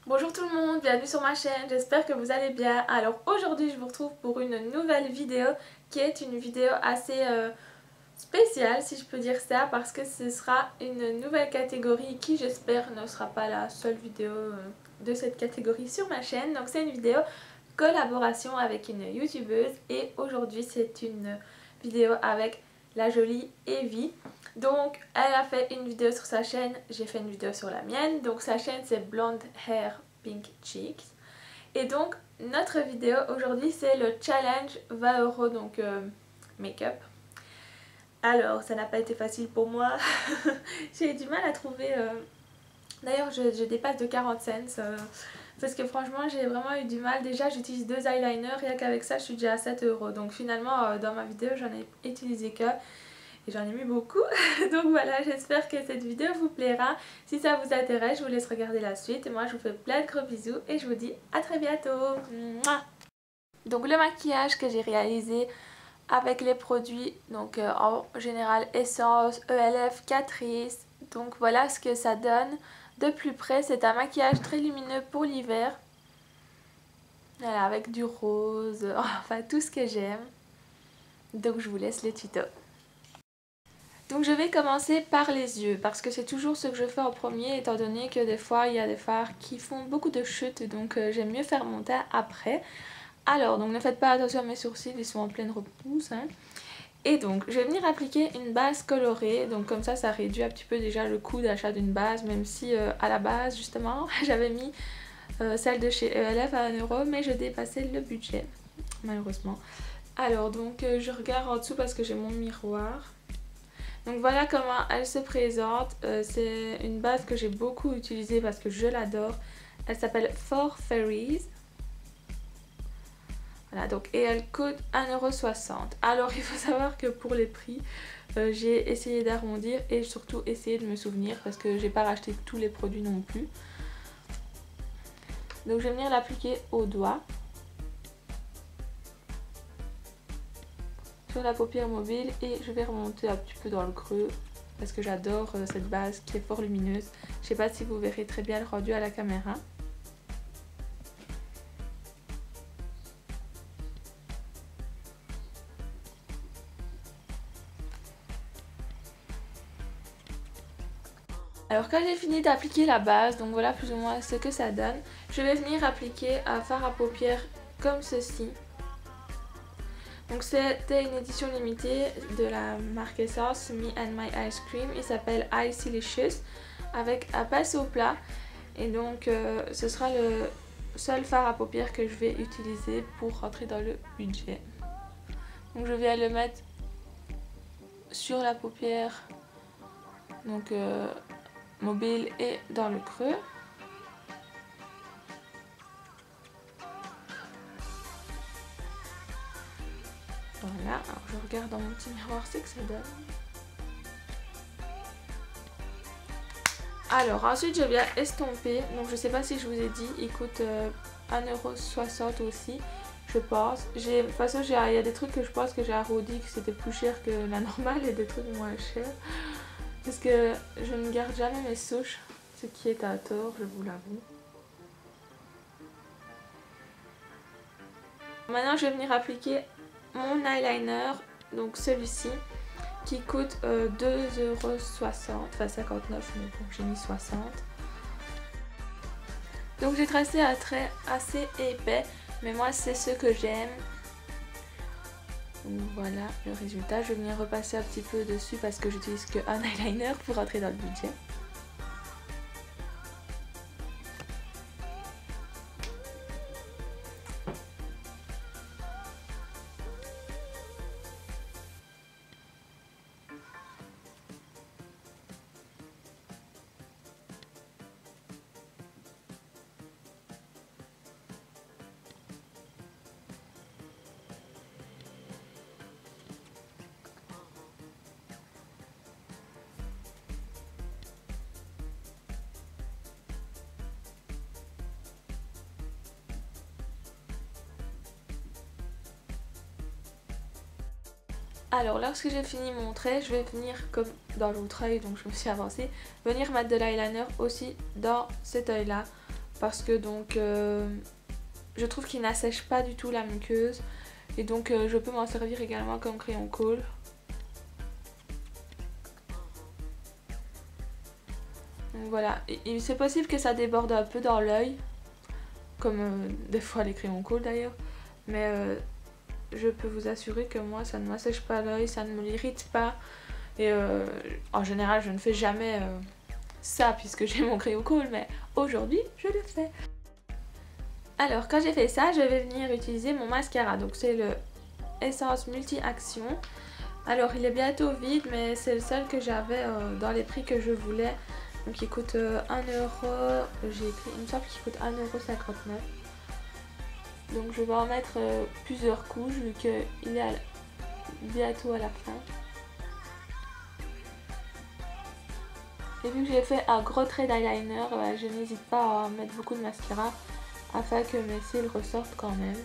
Bonjour tout le monde, bienvenue sur ma chaîne, j'espère que vous allez bien. Alors aujourd'hui je vous retrouve pour une nouvelle vidéo qui est une vidéo assez spéciale si je peux dire ça, parce que ce sera une nouvelle catégorie qui j'espère ne sera pas la seule vidéo de cette catégorie sur ma chaîne. Donc c'est une vidéo collaboration avec une youtubeuse et aujourd'hui c'est une vidéo avec la jolie Evie. Donc elle a fait une vidéo sur sa chaîne, j'ai fait une vidéo sur la mienne. Donc sa chaîne c'est Blonde Hair Pink Cheeks. Et donc notre vidéo aujourd'hui c'est le challenge 20 € donc make-up. Alors ça n'a pas été facile pour moi, j'ai eu du mal à trouver, d'ailleurs je dépasse de 40 cents parce que franchement j'ai vraiment eu du mal. Déjà j'utilise 2 eyeliners, rien qu'avec ça je suis déjà à 7 €. Donc finalement dans ma vidéo j'en ai utilisé que et j'en ai mis beaucoup. Donc voilà, j'espère que cette vidéo vous plaira. Si ça vous intéresse je vous laisse regarder la suite et moi je vous fais plein de gros bisous et je vous dis à très bientôt. Mouah. Donc le maquillage que j'ai réalisé avec les produits, donc en général Essence, ELF, Catrice. Donc voilà ce que ça donne de plus près. C'est un maquillage très lumineux pour l'hiver. Voilà, avec du rose, enfin tout ce que j'aime. Donc je vous laisse le tuto. Donc je vais commencer par les yeux parce que c'est toujours ce que je fais en premier, étant donné que des fois il y a des fards qui font beaucoup de chutes, donc j'aime mieux faire mon teint après. Alors donc ne faites pas attention à mes sourcils, ils sont en pleine repousse hein. Et donc je vais venir appliquer une base colorée, donc comme ça réduit un petit peu déjà le coût d'achat d'une base, même si à la base justement j'avais mis celle de chez ELF à 1 € mais je dépassais le budget malheureusement. Alors donc je regarde en dessous parce que j'ai mon miroir. Donc voilà comment elle se présente, c'est une base que j'ai beaucoup utilisée parce que je l'adore. Elle s'appelle For Fairies. Voilà, donc, et elle coûte 1,60 €. Alors il faut savoir que pour les prix, j'ai essayé d'arrondir et surtout essayé de me souvenir parce que j'ai pas racheté tous les produits non plus. Donc je vais venir l'appliquer au doigt. Sur la paupière mobile et je vais remonter un petit peu dans le creux parce que j'adore cette base qui est fort lumineuse. Je sais pas si vous verrez très bien le rendu à la caméra. Alors quand j'ai fini d'appliquer la base, donc voilà plus ou moins ce que ça donne, je vais venir appliquer un fard à paupières comme ceci. Donc c'était une édition limitée de la marque Essence, Me and My Ice Cream. Il s'appelle Icylicious avec un pinceau plat. Et donc ce sera le seul fard à paupières que je vais utiliser pour rentrer dans le budget. Donc je viens le mettre sur la paupière donc mobile et dans le creux. Voilà, alors je regarde dans mon petit miroir ce que ça donne. Alors ensuite je viens estomper, donc je sais pas si je vous ai dit, il coûte 1,60 € aussi, je pense. De toute façon il y a des trucs que je pense que j'ai arrondi que c'était plus cher que la normale et des trucs moins chers. Parce que je ne garde jamais mes souches, ce qui est à tort, je vous l'avoue. Maintenant je vais venir appliquer mon eyeliner, donc celui-ci, qui coûte 2,60 €, enfin 59 mais bon j'ai mis 60. Donc j'ai tracé un trait assez épais, mais moi c'est ce que j'aime. Donc voilà le résultat, je vais venir repasser un petit peu dessus parce que j'utilise qu'un eyeliner pour rentrer dans le budget. Alors lorsque j'ai fini mon trait, je vais venir comme dans l'autre œil, donc je me suis avancée, venir mettre de l'eyeliner aussi dans cet œil là parce que donc je trouve qu'il n'assèche pas du tout la muqueuse et donc je peux m'en servir également comme crayon colle. Donc voilà, et c'est possible que ça déborde un peu dans l'œil, comme des fois les crayons colle d'ailleurs, mais je peux vous assurer que moi ça ne m'assèche pas l'œil, ça ne me l'irrite pas et en général je ne fais jamais ça puisque j'ai mon crayon colle, mais aujourd'hui je le fais. Alors quand j'ai fait ça, je vais venir utiliser mon mascara, donc c'est le Essence Multi-Action. Alors il est bientôt vide, mais c'est le seul que j'avais dans les prix que je voulais. Donc il coûte 1€, j'ai écrit, il me semble qu'il coûte 1,59€. Donc je vais en mettre plusieurs couches vu qu'il est bientôt à la fin. Et vu que j'ai fait un gros trait d'eyeliner, je n'hésite pas à mettre beaucoup de mascara afin que mes cils ressortent quand même.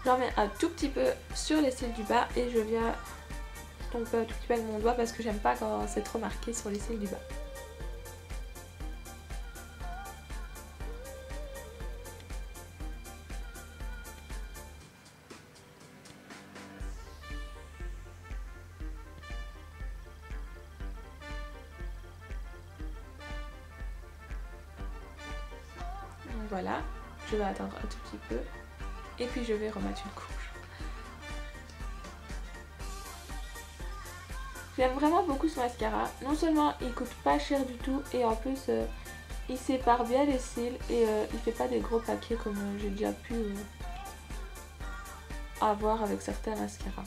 J'en mets un tout petit peu sur les cils du bas et je viens estomper un tout petit peu avec mon doigt parce que j'aime pas quand c'est trop marqué sur les cils du bas. Donc voilà, je vais attendre un tout petit peu et puis je vais remettre une couche. J'aime vraiment beaucoup ce mascara, non seulement il coûte pas cher du tout et en plus il sépare bien les cils et il fait pas des gros paquets comme j'ai déjà pu avoir avec certains mascaras.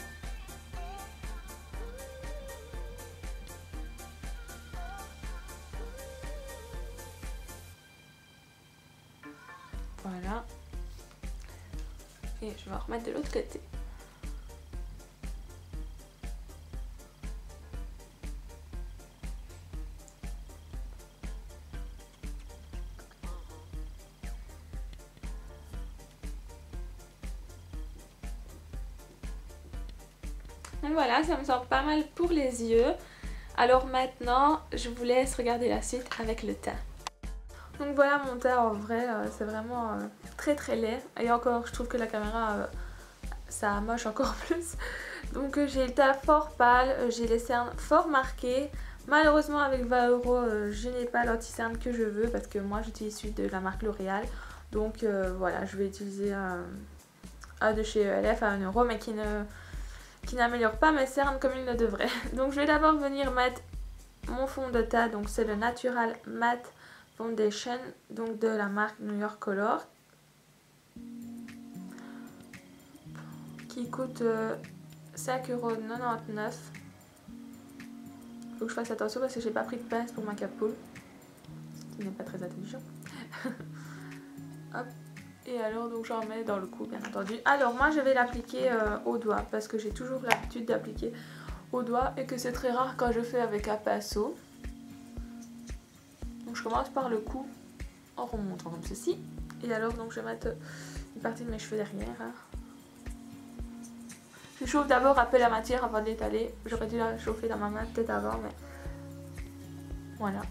Voilà. Et je vais en remettre de l'autre côté. Donc voilà, ça me sort pas mal pour les yeux. Alors maintenant, je vous laisse regarder la suite avec le teint. Donc voilà mon teint en vrai, c'est vraiment très très laid. Et encore, je trouve que la caméra, ça moche encore plus. Donc j'ai le teint fort pâle, j'ai les cernes fort marquées. Malheureusement avec 20€, je n'ai pas l'anti-cerne que je veux parce que moi j'utilise celui de la marque L'Oréal. Donc voilà, je vais utiliser un de chez ELF à 1€, mais qui n'améliore pas mes cernes comme il le devrait. Donc je vais d'abord venir mettre mon fond de teint, donc c'est le Natural Matte Foundation, donc de la marque New York Color, qui coûte 5,99€. Faut que je fasse attention parce que j'ai pas pris de pince pour ma capoule, ce qui n'est pas très intelligent. Hop. Et alors donc j'en mets dans le cou bien entendu. Alors moi je vais l'appliquer au doigt parce que j'ai toujours l'habitude d'appliquer au doigt et que c'est très rare quand je fais avec un pinceau. Donc je commence par le cou en remontant comme ceci. Et alors donc je vais mettre une partie de mes cheveux derrière. Je chauffe d'abord un peu la matière avant d'étaler. J'aurais dû la chauffer dans ma main peut-être avant, mais voilà.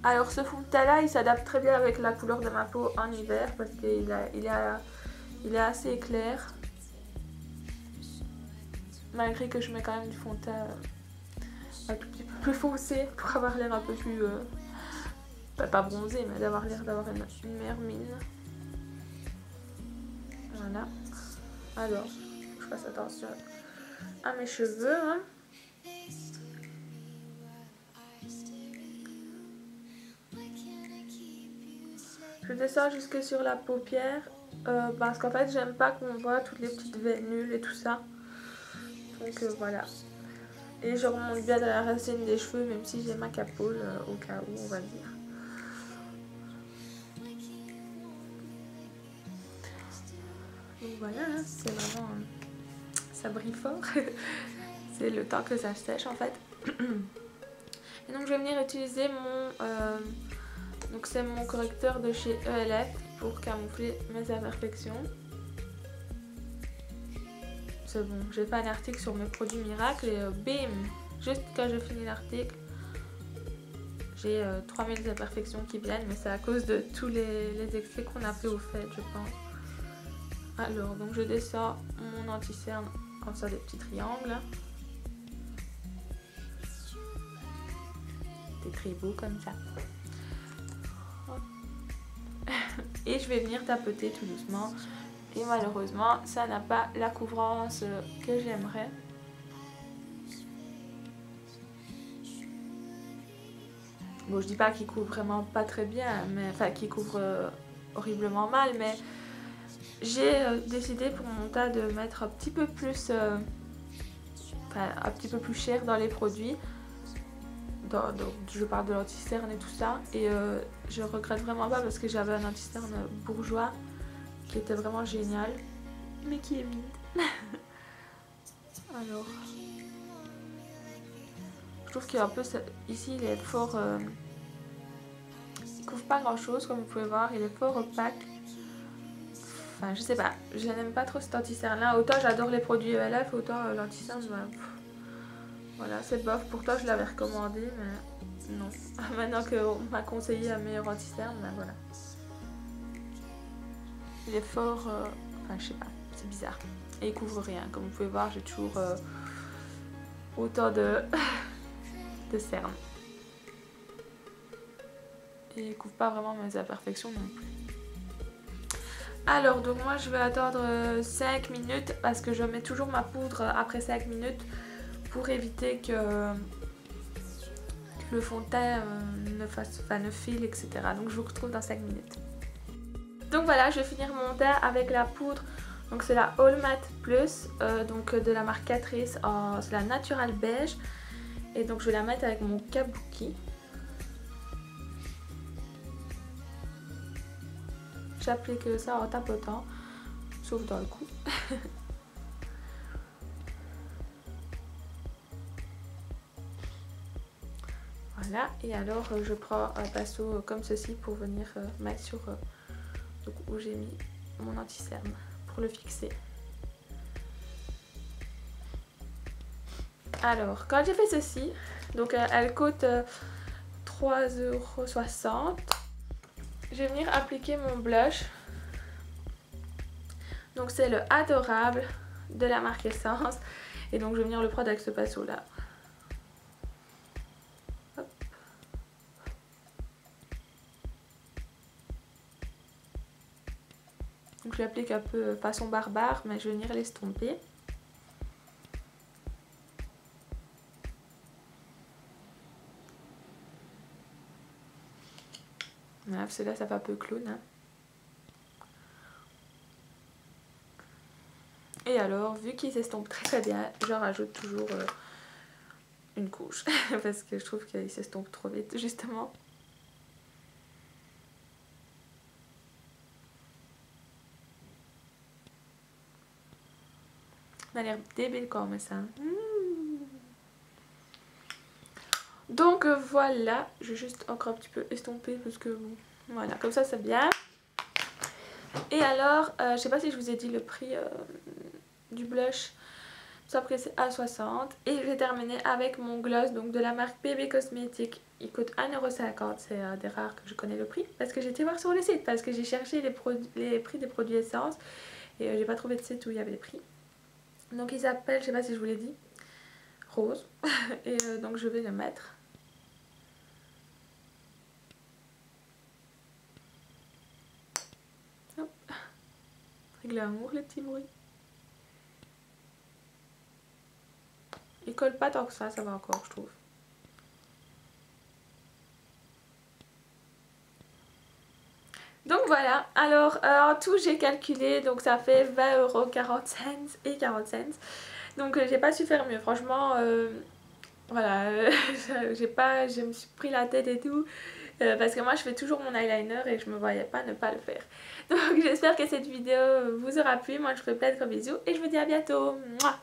Alors ce fond de teint là il s'adapte très bien avec la couleur de ma peau en hiver parce qu'il est assez clair. Malgré que je mets quand même du fond de teint un tout petit peu plus foncé pour avoir l'air un peu plus... pas bronzé mais d'avoir l'air d'avoir une meilleure mine. Voilà. Alors, je fasse attention à mes cheveux. Hein. Je descends jusque sur la paupière parce qu'en fait j'aime pas qu'on voit toutes les petites vénules et tout ça. Donc voilà. Et je remonte bien dans la racine des cheveux même si j'ai ma capoule au cas où on va dire. Donc voilà, c'est vraiment... ça brille fort. C'est le temps que ça sèche en fait. Et donc je vais venir utiliser mon... donc c'est mon correcteur de chez ELF pour camoufler mes imperfections. c'est bon. J'ai fait un article sur mes produits miracles et bim, juste quand je finis l'article, j'ai 3000 imperfections qui viennent, mais c'est à cause de tous les excès qu'on a fait au fait, je pense. Alors, donc je descends mon anti-cerne en faisant des petits triangles. C'est très beau comme ça. Et je vais venir tapoter tout doucement. Et malheureusement, ça n'a pas la couvrance que j'aimerais. Bon, je dis pas qu'il couvre vraiment pas très bien, mais enfin qu'il couvre horriblement mal, mais j'ai décidé pour mon tas de mettre un petit peu plus, un petit peu plus cher dans les produits. Donc je parle de l'anti-cerne et tout ça, et je regrette vraiment pas parce que j'avais un anti-cerne bourgeois qui était vraiment génial, mais qui est vide. Alors, je trouve qu'il y a un peu ici il est fort, il couvre pas grand chose comme vous pouvez voir, il est fort opaque. Enfin je sais pas, je n'aime pas trop cet anti-cerne là, autant j'adore les produits ELF, autant l'anti-cerne, voilà, c'est bof. Pourtant je l'avais recommandé, mais non. Maintenant qu'on m'a conseillé un meilleur anti-cerne, ben voilà. Il est fort, enfin je sais pas, c'est bizarre. Et il couvre rien, comme vous pouvez voir, j'ai toujours autant de cernes. Et il couvre pas vraiment mes imperfections non plus. Alors donc moi je vais attendre 5 minutes parce que je mets toujours ma poudre après 5 minutes pour éviter que le fond de teint ne file, etc. Donc je vous retrouve dans 5 minutes. Donc voilà, je vais finir mon teint avec la poudre. Donc c'est la All Matte Plus, donc de la marque Catrice, c'est la Natural Beige. Et donc je vais la mettre avec mon kabuki. J'applique ça en tapotant, sauf dans le cou. Voilà, et alors je prends un pinceau comme ceci pour venir mettre sur donc, où j'ai mis mon anti-cerne pour le fixer. Alors, quand j'ai fait ceci, donc elle coûte 3,60 €. Je vais venir appliquer mon blush. Donc c'est le Adorable de la marque Essence. Et donc je vais venir le prendre avec ce pinceau là. Hop. Donc je l'applique un peu façon barbare, mais je vais venir l'estomper. Voilà, parce que là ça fait un peu clown. Hein. Et alors, vu qu'il s'estompe très très bien, je rajoute toujours une couche. Parce que je trouve qu'il s'estompe trop vite, justement. On a l'air débile quand même ça. Donc voilà, je vais juste encore un petit peu estomper parce que bon, voilà, comme ça c'est bien. Et alors, je sais pas si je vous ai dit le prix du blush. Ça prix c'est à 60. Et je vais terminer avec mon gloss donc de la marque BB Cosmetics. Il coûte 1,50 €. C'est des rares que je connais le prix. Parce que j'ai été voir sur le site. Parce que j'ai cherché les prix des produits essence. Et j'ai pas trouvé de site où il y avait les prix. Donc il s'appelle, je sais pas si je vous l'ai dit, Rose. Et donc je vais le mettre. Hop. Glamour les petits bruits. Il colle pas tant que ça va encore je trouve. Donc voilà, alors en tout j'ai calculé, donc ça fait 20 €, 40 cents et 40 cents. Donc j'ai pas su faire mieux, franchement, voilà, je me suis pris la tête et tout. Parce que moi je fais toujours mon eyeliner et je me voyais pas ne pas le faire. Donc j'espère que cette vidéo vous aura plu, moi je vous fais plein de gros bisous et je vous dis à bientôt. Mouah.